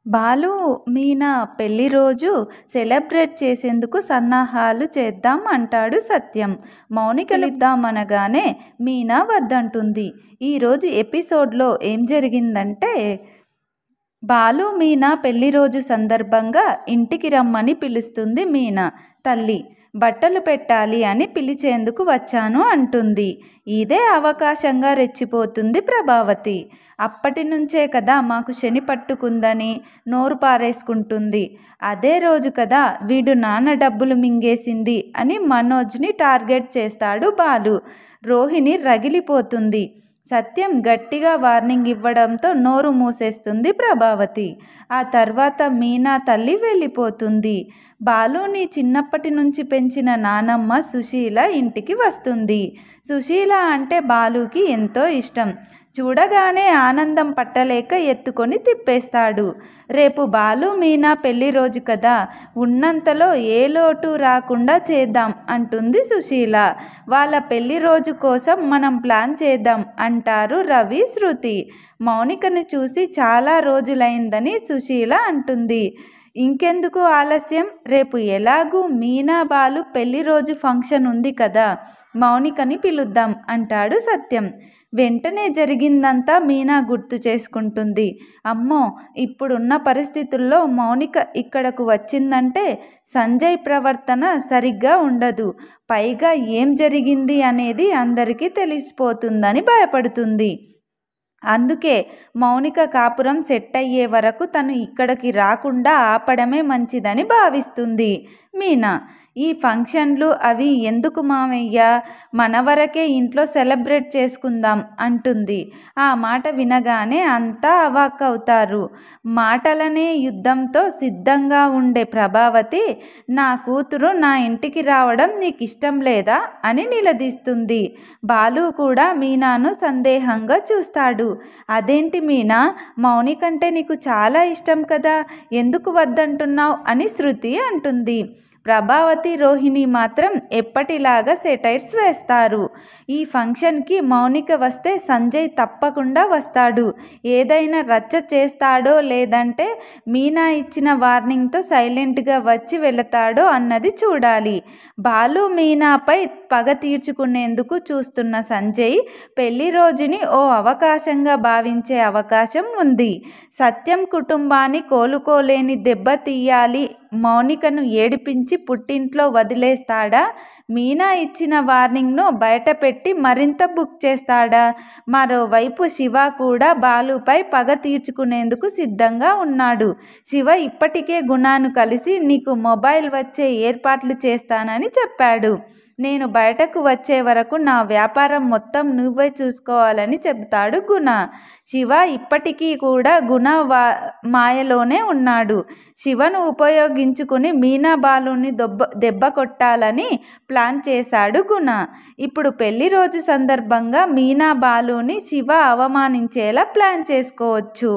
బాలు, మీనా పెళ్లి రోజు సెలబ్రేట్ చేసేందుకు సన్నాహాలు చేద్దాం అంటాడు సత్యం. మౌనికలిద్దామనగానే మీనా వద్దంటుంది. ఈరోజు ఎపిసోడ్లో ఏం జరిగిందంటే, బాలు మీనా పెళ్లి రోజు సందర్భంగా ఇంటికి రమ్మని పిలుస్తుంది మీనా తల్లి. బట్టలు పెట్టాలి అని పిలిచేందుకు వచ్చాను అంటుంది. ఇదే అవకాశంగా రెచ్చిపోతుంది ప్రభావతి. అప్పటి నుంచే కదా మాకు శని పట్టుకుందని నోరు పారేసుకుంటుంది. అదే రోజు కదా వీడు నాన్న డబ్బులు మింగేసింది అని మనోజ్ని టార్గెట్ చేస్తాడు బాలు. రోహిణి రగిలిపోతుంది. సత్యం గట్టిగా వార్నింగ్ ఇవ్వడంతో నోరు మూసేస్తుంది ప్రభావతి. ఆ తర్వాత మీనా తల్లి వెళ్ళిపోతుంది. బాలుని చిన్నప్పటి నుంచి పెంచిన నానమ్మ సుశీల ఇంటికి వస్తుంది. సుశీల అంటే బాలుకి ఎంతో ఇష్టం. చూడగానే ఆనందం పట్టలేక ఎత్తుకొని తిప్పేస్తాడు. రేపు బాలు మీనా పెళ్లి రోజు కదా, ఉన్నంతలో ఏ లోటు రాకుండా చేద్దాం అంటుంది సుశీల. వాళ్ళ పెళ్లి రోజు కోసం మనం ప్లాన్ చేద్దాం అంటారు రవి, శృతి. మౌనికను చూసి చాలా రోజులైందని సుశీల అంటుంది. ఇంకెందుకు ఆలస్యం, రేపు ఎలాగూ మీనా బాలు పెళ్లి రోజు ఫంక్షన్ ఉంది కదా, మౌనికని పిలుద్దాం అంటాడు సత్యం. వెంటనే జరిగిందంతా మీనా గుర్తు చేసుకుంటుంది. అమ్మో, ఇప్పుడున్న పరిస్థితుల్లో మౌనిక ఇక్కడకు వచ్చిందంటే సంజయ్ ప్రవర్తన సరిగ్గా ఉండదు. పైగా ఏం జరిగింది అనేది అందరికీ తెలిసిపోతుందని భయపడుతుంది. అందుకే మౌనిక కాపురం సెట్ అయ్యే వరకు తను ఇక్కడికి రాకుండా ఆపడమే మంచిదని భావిస్తుంది మీనా. ఈ ఫంక్షన్లు అవి ఎందుకు మామయ్య, మన వరకే ఇంట్లో సెలబ్రేట్ చేసుకుందాం అంటుంది. ఆ మాట వినగానే అంతా అవాక్కవుతారు. మాటలనే యుద్ధంతో సిద్ధంగా ఉండే ప్రభావతి, నా కూతురు నా ఇంటికి రావడం నీకు ఇష్టం లేదా అని నిలదీస్తుంది. బాలు కూడా మీనాను సందేహంగా చూస్తాడు. అదేంటి మీనా, మౌనికంటే నీకు చాలా ఇష్టం కదా, ఎందుకు వద్దంటున్నావు అని శృతి అంటుంది. ప్రభావతి, రోహిణి మాత్రం ఎప్పటిలాగా సెటైర్స్ వేస్తారు. ఈ ఫంక్షన్కి మౌనిక వస్తే సంజయ్ తప్పకుండా వస్తాడు. ఏదైనా రచ్చ చేస్తాడో లేదంటే మీనా ఇచ్చిన వార్నింగ్తో సైలెంట్గా వచ్చి వెళతాడో అన్నది చూడాలి. బాలు మీనాపై పగ తీర్చుకునేందుకు చూస్తున్న సంజయ్ పెళ్లి రోజుని ఓ అవకాశంగా భావించే అవకాశం ఉంది. సత్యం కుటుంబాన్ని కోలుకోలేని దెబ్బ తీయాలి, మౌనికను ఏడిపించి పుట్టింట్లో వదిలేస్తాడా, మీనా ఇచ్చిన వార్నింగ్ను బయటపెట్టి మరింత బుక్ చేస్తాడా? మరోవైపు శివ కూడా బాలుపై పగ తీర్చుకునేందుకు సిద్ధంగా ఉన్నాడు. శివ ఇప్పటికే గుణాను కలిసి నీకు మొబైల్ వచ్చే ఏర్పాట్లు చేస్తానని చెప్పాడు. నేను బయటకు వచ్చే వరకు నా వ్యాపారం మొత్తం నువ్వే చూసుకోవాలని చెబుతాడు గుణ. శివ ఇప్పటికీ కూడా గుణ మాయలోనే ఉన్నాడు. శివను ఉపయోగించుకుని మీనా బాలుని దెబ్బ కొట్టాలని ప్లాన్ చేశాడు గుణ. ఇప్పుడు పెళ్లి రోజు సందర్భంగా మీనా బాలుని శివ అవమానించేలా ప్లాన్ చేసుకోవచ్చు.